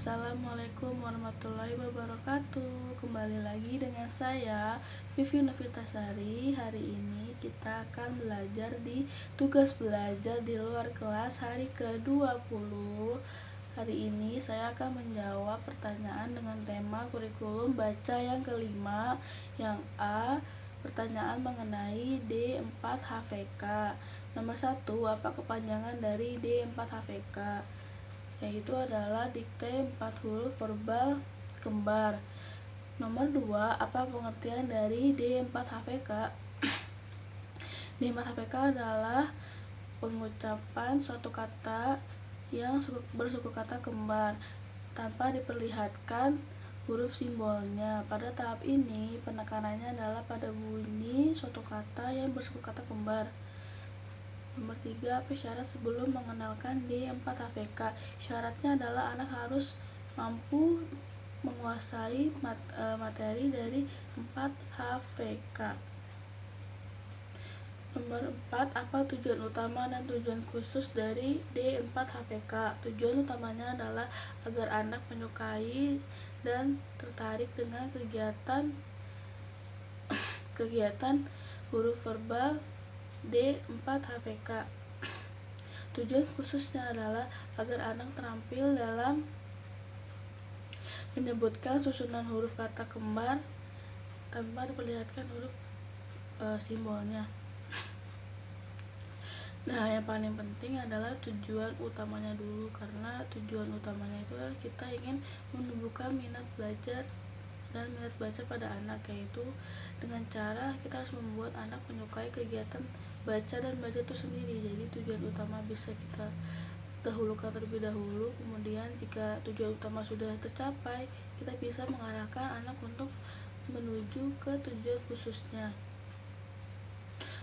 Assalamualaikum warahmatullahi wabarakatuh. Kembali lagi dengan saya Vivi Novitasari. Hari ini kita akan belajar di tugas belajar di luar kelas hari ke-20. Hari ini saya akan menjawab pertanyaan dengan tema kurikulum baca yang kelima. Yang A, pertanyaan mengenai D4HVK. Nomor 1, apa kepanjangan dari D4HVK? Yaitu adalah dikte 4 huruf verbal kembar. Nomor 2, apa pengertian dari D4HVK? D4HVK adalah pengucapan suatu kata yang bersuku kata kembar tanpa diperlihatkan huruf simbolnya. Pada tahap ini, penekanannya adalah pada bunyi suatu kata yang bersuku kata kembar. Nomor 3, apa syarat sebelum mengenalkan D4HVK? Syaratnya adalah anak harus mampu menguasai materi dari 4HVK. Nomor 4, apa tujuan utama dan tujuan khusus dari D4HVK? Tujuan utamanya adalah agar anak menyukai dan tertarik dengan kegiatan huruf verbal D4HVK. Tujuan khususnya adalah agar anak terampil dalam menyebutkan susunan huruf kata kembar tanpa diperlihatkan huruf simbolnya. Nah, yang paling penting adalah tujuan utamanya dulu, karena tujuan utamanya itu adalah kita ingin menumbuhkan minat belajar dan minat baca pada anak, yaitu dengan cara kita harus membuat anak menyukai kegiatan baca dan baca itu sendiri. Jadi tujuan utama bisa kita dahulukan terlebih dahulu, kemudian jika tujuan utama sudah tercapai, kita bisa mengarahkan anak untuk menuju ke tujuan khususnya.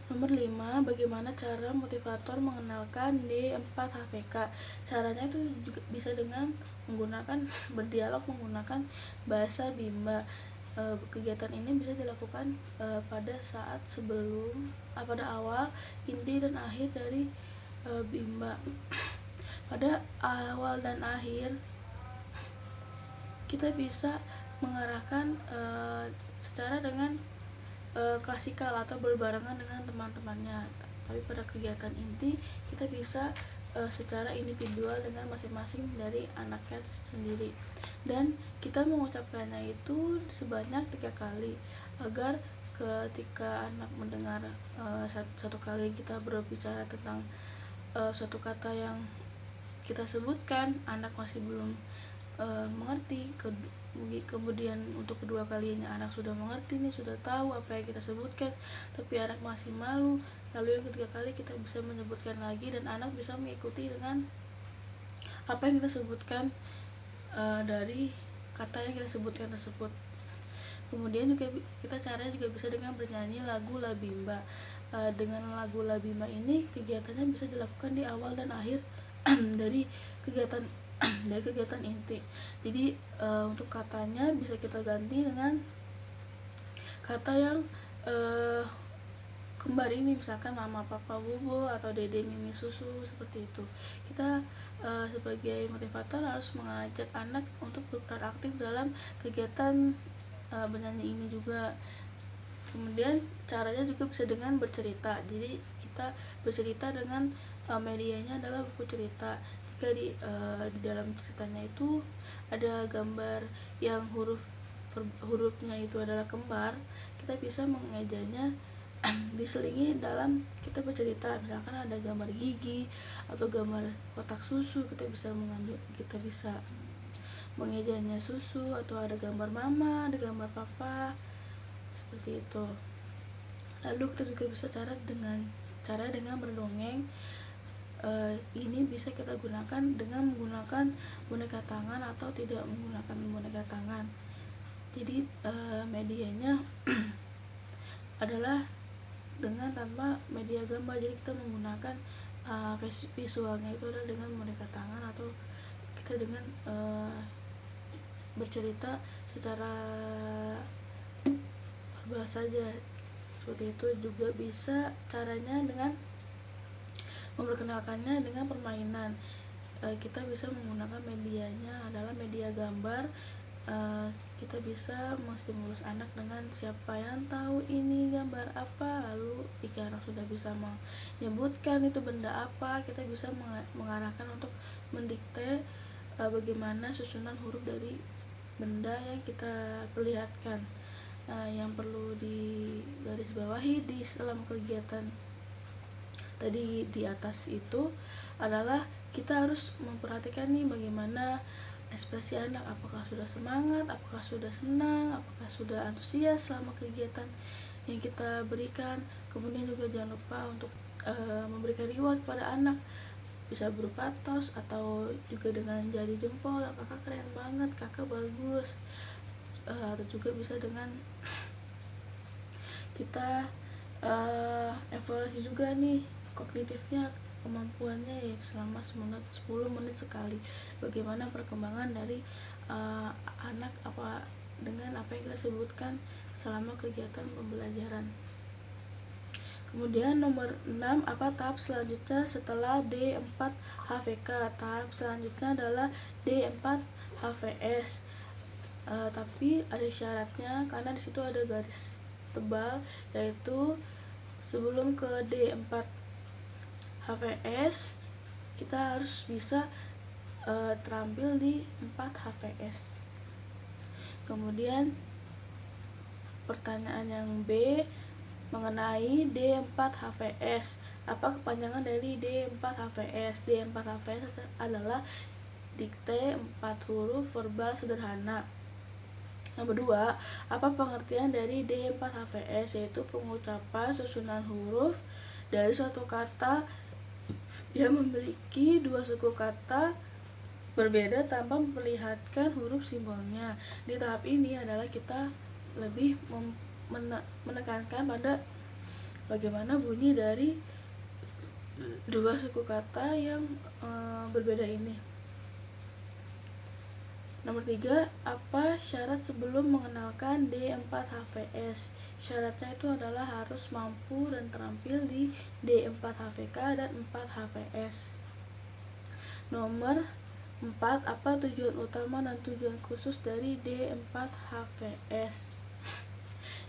Nomor 5, bagaimana cara motivator mengenalkan D4HVK? Caranya itu juga bisa dengan menggunakan berdialog menggunakan bahasa Bimba. Kegiatan ini bisa dilakukan pada awal, inti, dan akhir dari Bimba. Pada awal dan akhir kita bisa mengarahkan secara dengan klasikal atau berbarengan dengan teman-temannya. Tapi pada kegiatan inti kita bisa secara individual dengan masing-masing dari anaknya sendiri, dan kita mengucapkannya itu sebanyak 3 kali agar ketika anak mendengar satu kali kita berbicara tentang suatu kata yang kita sebutkan, anak masih belum mengerti, kemudian untuk kedua kalinya anak sudah mengerti nih, sudah tahu apa yang kita sebutkan, tapi anak masih malu. Lalu yang ketiga kali kita bisa menyebutkan lagi dan anak bisa mengikuti dengan apa yang kita sebutkan dari kata yang kita sebutkan tersebut. Kemudian juga caranya juga bisa dengan bernyanyi lagu Labimba. Dengan lagu Labimba ini kegiatannya bisa dilakukan di awal dan akhir dari kegiatan inti. Jadi untuk katanya bisa kita ganti dengan kata yang kembar ini, misalkan mama, papa, bobo, atau dede, mimi, susu, seperti itu. Kita sebagai motivator harus mengajak anak untuk berperan aktif dalam kegiatan bernyanyi ini juga. Kemudian caranya juga bisa dengan bercerita. Jadi kita bercerita dengan medianya adalah buku cerita. Jika di dalam ceritanya itu ada gambar yang hurufnya itu adalah kembar, kita bisa mengejanya diselingi dalam kita bercerita. Misalkan ada gambar gigi atau gambar kotak susu, kita bisa mengejanya susu, atau ada gambar mama, ada gambar papa, seperti itu. Lalu kita juga bisa cara dengan berdongeng. Ini bisa kita gunakan dengan menggunakan boneka tangan atau tidak menggunakan boneka tangan. Jadi medianya adalah dengan tanpa media gambar. Jadi kita menggunakan visualnya itu adalah dengan boneka tangan, atau kita dengan bercerita secara verbal saja. Seperti itu. Juga bisa caranya dengan memperkenalkannya dengan permainan. kita bisa menggunakan medianya adalah media gambar. Kita bisa menstimulus anak dengan siapa yang tahu ini gambar apa, lalu jika anak sudah bisa menyebutkan itu benda apa, kita bisa mengarahkan untuk mendikte bagaimana susunan huruf dari benda yang kita perlihatkan. Yang perlu digarisbawahi di dalam kegiatan tadi di atas itu adalah kita harus memperhatikan nih bagaimana ekspresi anak, apakah sudah semangat, apakah sudah senang, apakah sudah antusias selama kegiatan yang kita berikan. Kemudian juga jangan lupa untuk memberikan reward pada anak, bisa berupa tos atau juga dengan jari jempol, kakak keren banget, kakak bagus, atau juga bisa dengan kita evaluasi juga nih kognitifnya, kemampuannya, yaitu selama 10 menit sekali bagaimana perkembangan dari anak dengan apa yang kita sebutkan selama kegiatan pembelajaran. Kemudian nomor 6, tahap selanjutnya setelah D4 HVK. Tahap selanjutnya adalah D4 HVS. Tapi ada syaratnya karena disitu ada garis tebal, yaitu sebelum ke D4 HVS kita harus bisa terampil di 4 HVS. Kemudian pertanyaan yang B mengenai D4 HVS. Apa kepanjangan dari D4 HVS? D4 HVS adalah dikte 4 huruf verbal sederhana. Nomor 2, apa pengertian dari D4 HVS? Yaitu pengucapan susunan huruf dari suatu kata yang memiliki dua suku kata berbeda tanpa memperlihatkan huruf simbolnya. Di tahap ini adalah kita lebih menekankan pada bagaimana bunyi dari dua suku kata yang berbeda ini. Nomor 3, apa syarat sebelum mengenalkan D4 HVS? Syaratnya itu adalah harus mampu dan terampil di D4 HVK dan 4 HVS. Nomor 4, apa tujuan utama dan tujuan khusus dari D4 HVS?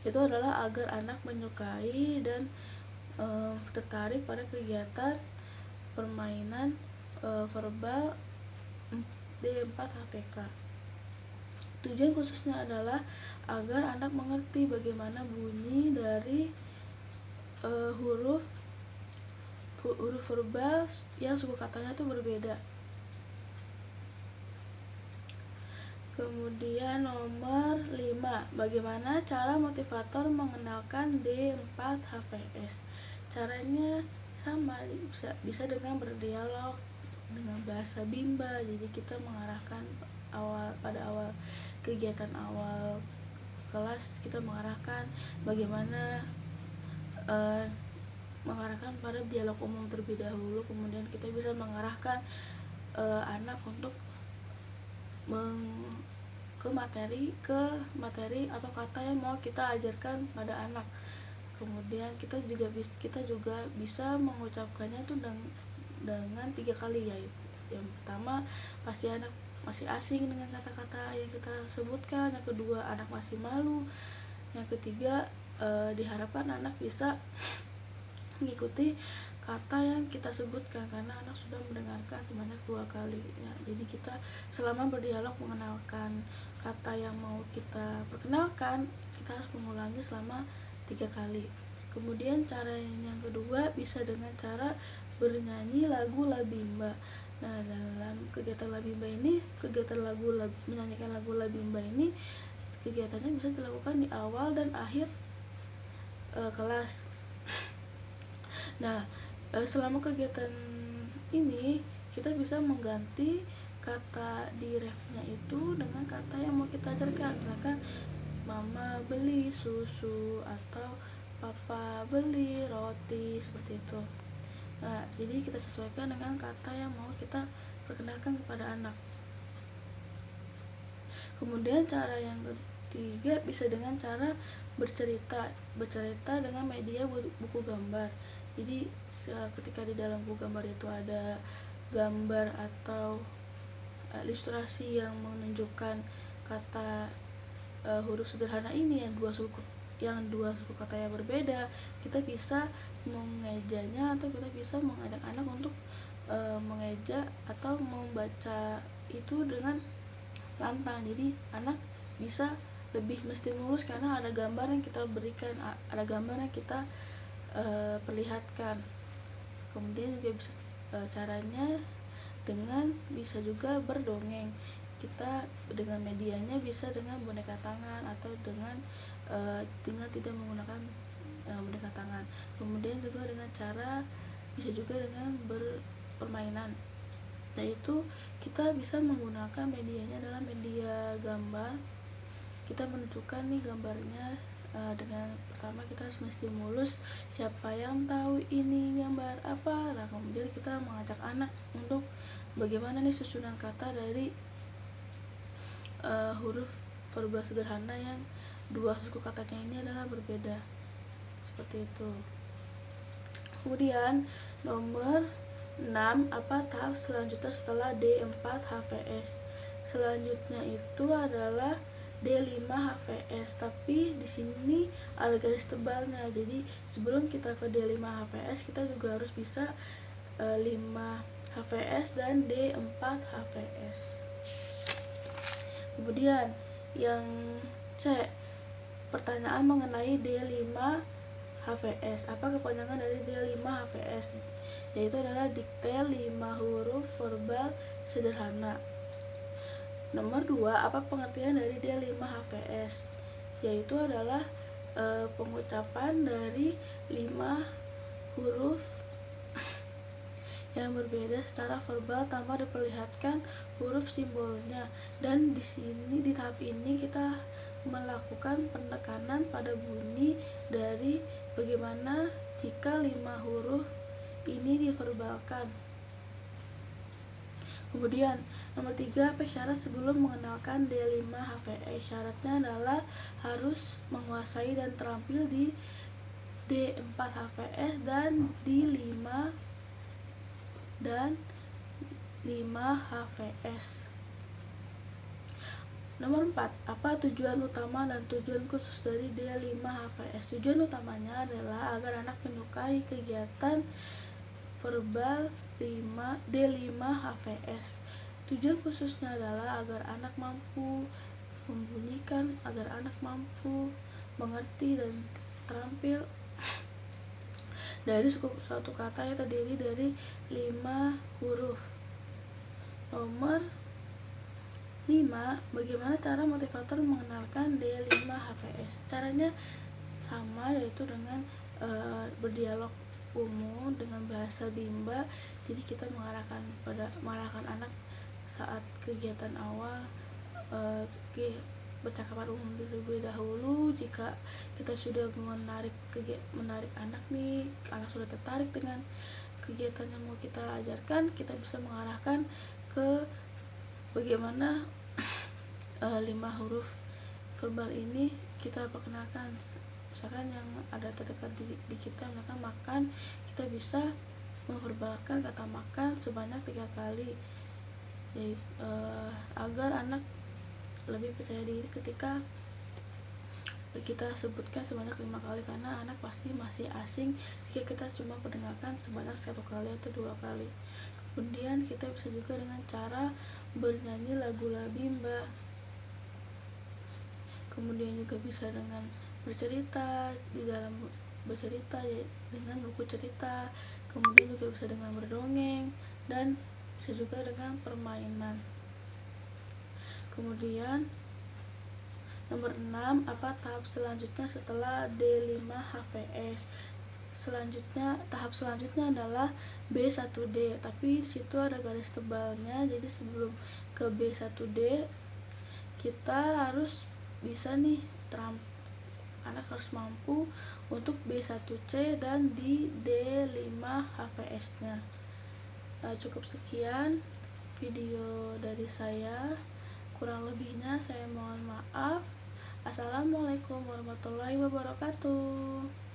Itu adalah agar anak menyukai dan tertarik pada kegiatan permainan verbal D4 HVK. Tujuan khususnya adalah agar anak mengerti bagaimana bunyi dari huruf verbal yang suku katanya itu berbeda. Kemudian nomor 5, bagaimana cara motivator mengenalkan D4 HVS? Caranya sama, bisa dengan berdialog dengan bahasa Bimba. Jadi kita mengarahkan pada awal kegiatan awal kelas, kita mengarahkan bagaimana mengarahkan pada dialog umum terlebih dahulu. Kemudian kita bisa mengarahkan anak untuk ke materi atau kata yang mau kita ajarkan pada anak. Kemudian kita juga bisa mengucapkannya itu dengan 3 kali, yaitu yang pertama pasti anak masih asing dengan kata-kata yang kita sebutkan, yang kedua anak masih malu, yang ketiga diharapkan anak bisa mengikuti kata yang kita sebutkan karena anak sudah mendengarkan sebanyak 2 kali ya. Jadi kita selama berdialog mengenalkan kata yang mau kita perkenalkan, kita harus mengulangi selama 3 kali. Kemudian cara yang kedua bisa dengan cara bernyanyi lagu Labimba. Nah, dalam kegiatan Labimba ini, menyanyikan lagu Labimba ini, kegiatannya bisa dilakukan di awal dan akhir kelas. Nah, selama kegiatan ini kita bisa mengganti kata di refnya itu dengan kata yang mau kita ajarkan. Misalkan mama beli susu atau papa beli roti, seperti itu. Nah, jadi kita sesuaikan dengan kata yang mau kita perkenalkan kepada anak. Kemudian cara yang ketiga bisa dengan cara bercerita dengan media buku gambar. Jadi ketika di dalam buku gambar itu ada gambar atau ilustrasi yang menunjukkan kata huruf sederhana ini yang dua suku kata yang berbeda, kita bisa mengejanya atau kita bisa mengajak anak untuk mengeja atau membaca itu dengan lantang. Jadi anak bisa lebih menstimulus karena ada gambar yang kita berikan, ada gambar yang kita perlihatkan. Kemudian juga bisa caranya dengan bisa juga berdongeng. Kita dengan medianya bisa dengan boneka tangan atau dengan tidak menggunakan boneka tangan. Kemudian juga dengan cara bisa juga dengan berpermainan, yaitu kita bisa menggunakan medianya adalah media gambar. Kita menunjukkan nih gambarnya dengan pertama kita harus menstimulus siapa yang tahu ini gambar apa. Nah kemudian kita mengajak anak untuk bagaimana nih susunan kata dari huruf verbal sederhana yang dua suku katanya ini adalah berbeda, seperti itu. Kemudian nomor 6, apa tahap selanjutnya setelah D4 HVS? Selanjutnya itu adalah D5 HVS, tapi di sini ada garis tebalnya. Jadi sebelum kita ke D5 HVS, kita juga harus bisa 5 HVS dan D4 HVS. Kemudian yang C, pertanyaan mengenai D5 HVS. Apa kepanjangan dari D5 HVS? Yaitu adalah dikte 5 huruf verbal sederhana. Nomor 2, apa pengertian dari D5 HVS? Yaitu adalah pengucapan dari 5 huruf yang berbeda secara verbal tanpa diperlihatkan huruf simbolnya. Dan di sini di tahap ini kita melakukan penekanan pada bunyi dari bagaimana jika 5 huruf ini diverbalkan. Kemudian nomor 3, apa syarat sebelum mengenalkan D5 HVS? Syaratnya adalah harus menguasai dan terampil di D4 HVS dan di 5 HVS. Nomor 4, apa tujuan utama dan tujuan khusus dari D5 HVS? Tujuan utamanya adalah agar anak menyukai kegiatan verbal D5 HVS. Tujuan khususnya adalah agar anak mampu membunyikan, agar anak mampu mengerti dan terampil dari suatu kata yang terdiri dari 5 huruf. Nomor 5, bagaimana cara motivator mengenalkan D5 HVS? Caranya sama, yaitu dengan berdialog umum dengan bahasa bimba. Jadi kita mengarahkan anak saat kegiatan awal percakapan umum terlebih dahulu. Jika kita sudah menarik anak nih, anak sudah tertarik dengan kegiatan yang mau kita ajarkan, kita bisa mengarahkan ke bagaimana 5 huruf verbal ini kita perkenalkan. Misalkan yang ada terdekat di kita, misalkan makan, kita bisa memverbalkan kata makan sebanyak 3 kali, yaitu agar anak lebih percaya diri ketika kita sebutkan sebanyak 5 kali, karena anak pasti masih asing jika kita cuma mendengarkan sebanyak 1 kali atau 2 kali. Kemudian kita bisa juga dengan cara bernyanyi lagu labimba. Kemudian juga bisa dengan bercerita dengan buku cerita. Kemudian juga bisa dengan berdongeng dan bisa juga dengan permainan. Kemudian nomor 6, apa tahap selanjutnya setelah D5 HVS? Tahap selanjutnya adalah B1D, tapi disitu ada garis tebalnya. Jadi sebelum ke B1D kita harus bisa nih anak harus mampu untuk B1C dan di D5 HVS nya. Cukup sekian video dari saya, kurang lebihnya saya mohon maaf. Assalamualaikum warahmatullahi wabarakatuh.